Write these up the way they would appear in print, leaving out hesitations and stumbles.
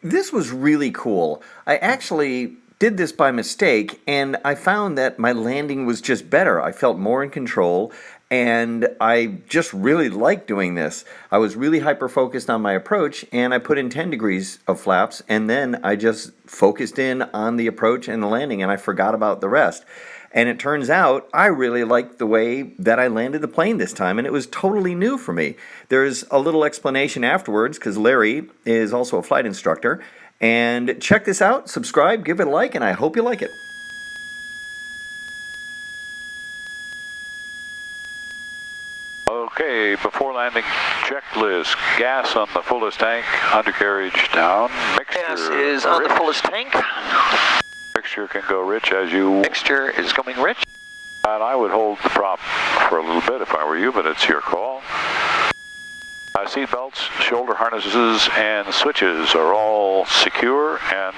This was really cool. I actually did this by mistake, and I found that my landing was just better. I felt more in control, and I just really liked doing this. I was really hyper focused on my approach, and I put in 10 degrees of flaps, and then I just focused in on the approach and the landing, and I forgot about the rest. And it turns out I really liked the way that I landed the plane this time, and it was totally new for me. There's a little explanation afterwards because Larry is also a flight instructor. And check this out, subscribe, give it a like, and I hope you like it. Okay, before landing checklist. Gas on the fullest tank, undercarriage down. Mixture gas is on the fullest tank. Mixture can go rich as you... Mixture is going rich. And I would hold the prop for a little bit if I were you, but it's your call. Seat belts, shoulder harnesses, and switches are all secure and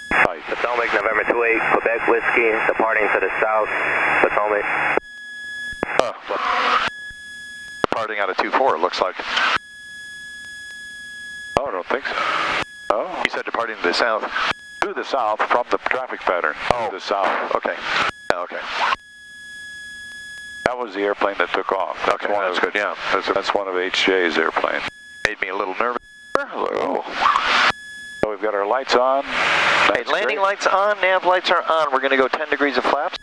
tight. Potomac, November 28, Quebec Whiskey, departing to the south, Potomac. Departing out of 2-4, it looks like. Oh, I don't think so. Oh? You said departing to the south. To the south from the traffic pattern. Oh. To the south. Okay. Yeah, okay. That was the airplane that took off. Okay, that's good, yeah. That's one of HJ's airplane. Made me a little nervous. Oh. So we've got our lights on. Hey, landing lights on, nav lights are on. We're going to go 10 degrees of flaps.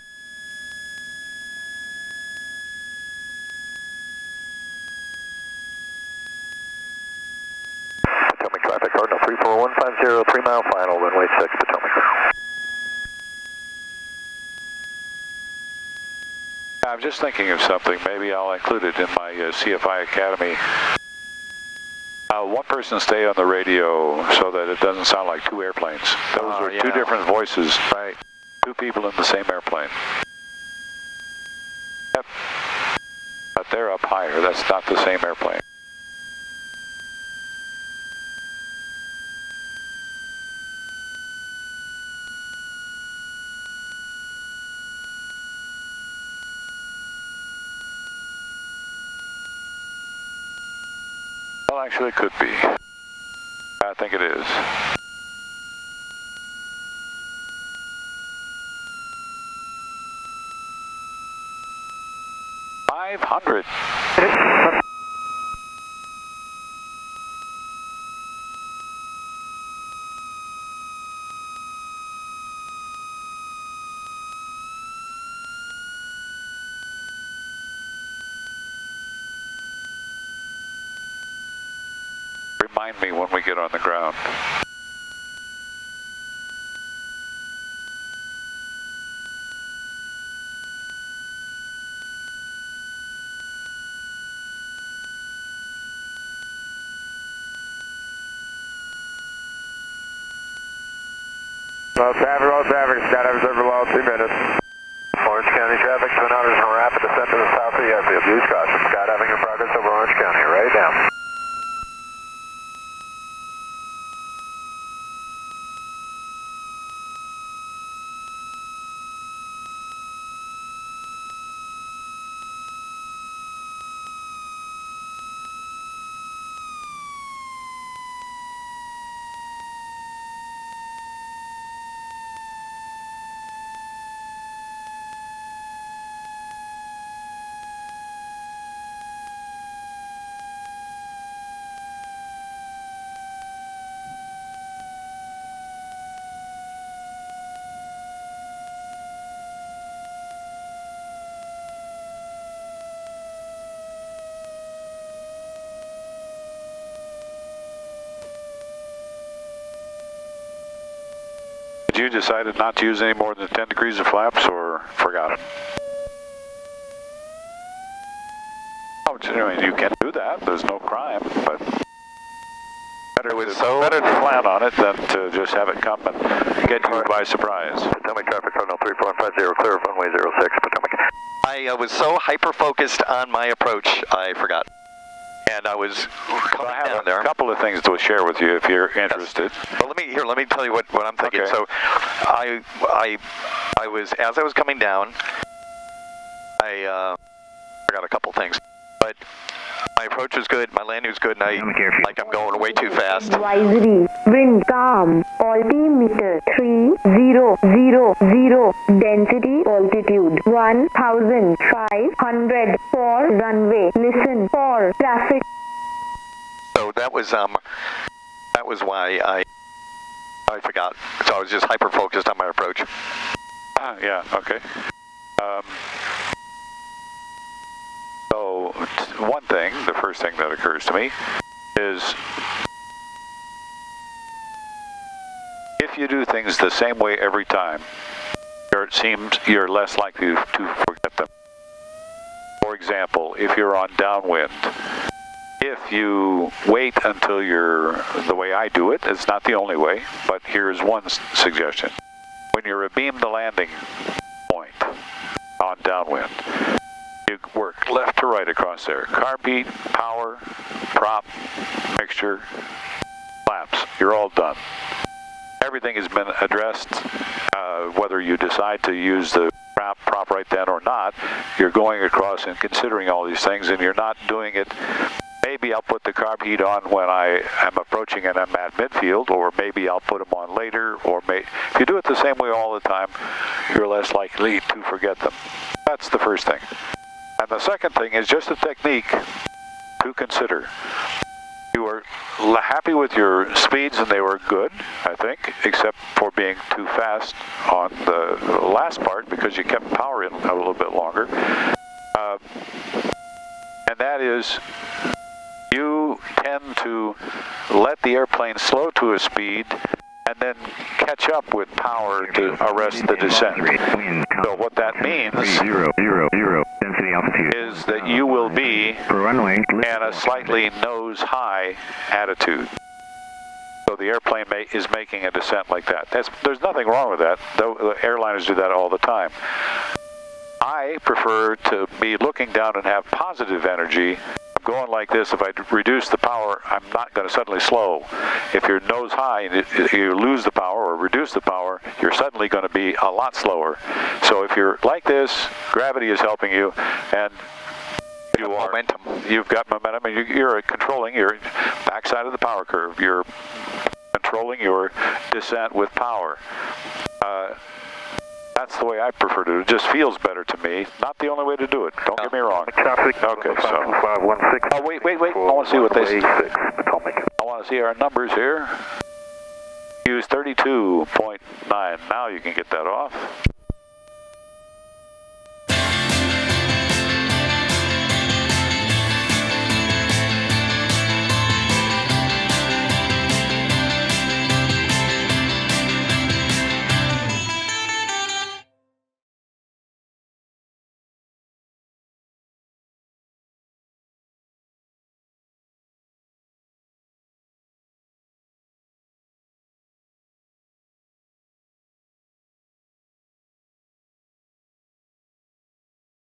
Potomac traffic, Cardinal 34150, 3 mile final, runway 6, Potomac. I'm just thinking of something. Maybe I'll include it in my CFI Academy. One person stay on the radio so that it doesn't sound like two airplanes. Those are two different voices. Right. Two people in the same airplane. Yep. But they're up higher. That's not the same airplane. Well, actually, it could be. I think it is. $500. Remind me when we get on the ground. Low traffic, skydive observer below 2 minutes. Orange County traffic, Twin Otters on rapid descent to the south of the airfield. Use caution. Skydiving in progress over Orange County. Right down. You decided not to use any more than 10 degrees of flaps, or forgot it? Oh, I mean, you can do that. There's no crime, but better to plan on it than to just have it come and get you by surprise. Potomac traffic, Cardinal 3450, clear of runway 06, Potomac. I was so hyper-focused on my approach, I forgot. And I was coming down there. I have a couple of things to share with you if you're interested. Well, let me tell you what I'm thinking. Okay. So, I was, as I was coming down, I forgot a couple things, but My approach was good, my landing was good, and I'm going way too fast. Advisory, wind calm, altimeter 3000, density altitude 1500 for runway, listen for traffic. So that was why I forgot. So I was just hyper focused on my approach. Yeah, okay. So one thing, the first thing that occurs to me is if you do things the same way every time, it seems you're less likely to forget them. For example, if you're on downwind, if you wait until you're, the way I do it, it's not the only way, but here's one suggestion. When you're abeam the landing point on downwind, you work left to right across there. Carb heat, power, prop, mixture, flaps. You're all done. Everything has been addressed. Whether you decide to use the prop right then or not, you're going across and considering all these things, and you're not doing it. Maybe I'll put the carb heat on when I am approaching and I'm at midfield, or maybe I'll put them on later, or if you do it the same way all the time, you're less likely to forget them. That's the first thing. And the second thing is just a technique to consider. You were happy with your speeds, and they were good, I think, except for being too fast on the last part because you kept power in a little bit longer. And that is, you tend to let the airplane slow to a speed and then catch up with power to arrest the descent. So what that means is that you will be at a slightly nose-high attitude. So the airplane is making a descent like that. There's nothing wrong with that. The airliners do that all the time. I prefer to be looking down and have positive energy. I'm going like this. If I reduce the power, I'm not going to suddenly slow. If you're nose high and you lose the power or reduce the power, you're suddenly going to be a lot slower. So if you're like this, gravity is helping you, and you've got momentum, and you're controlling your backside of the power curve. You're controlling your descent with power. That's the way I prefer to do it. It just feels better to me. Not the only way to do it. Don't get me wrong. Okay, so. Oh, wait. I want to see what they say. I want to see our numbers here. Use 32.9. Now you can get that off.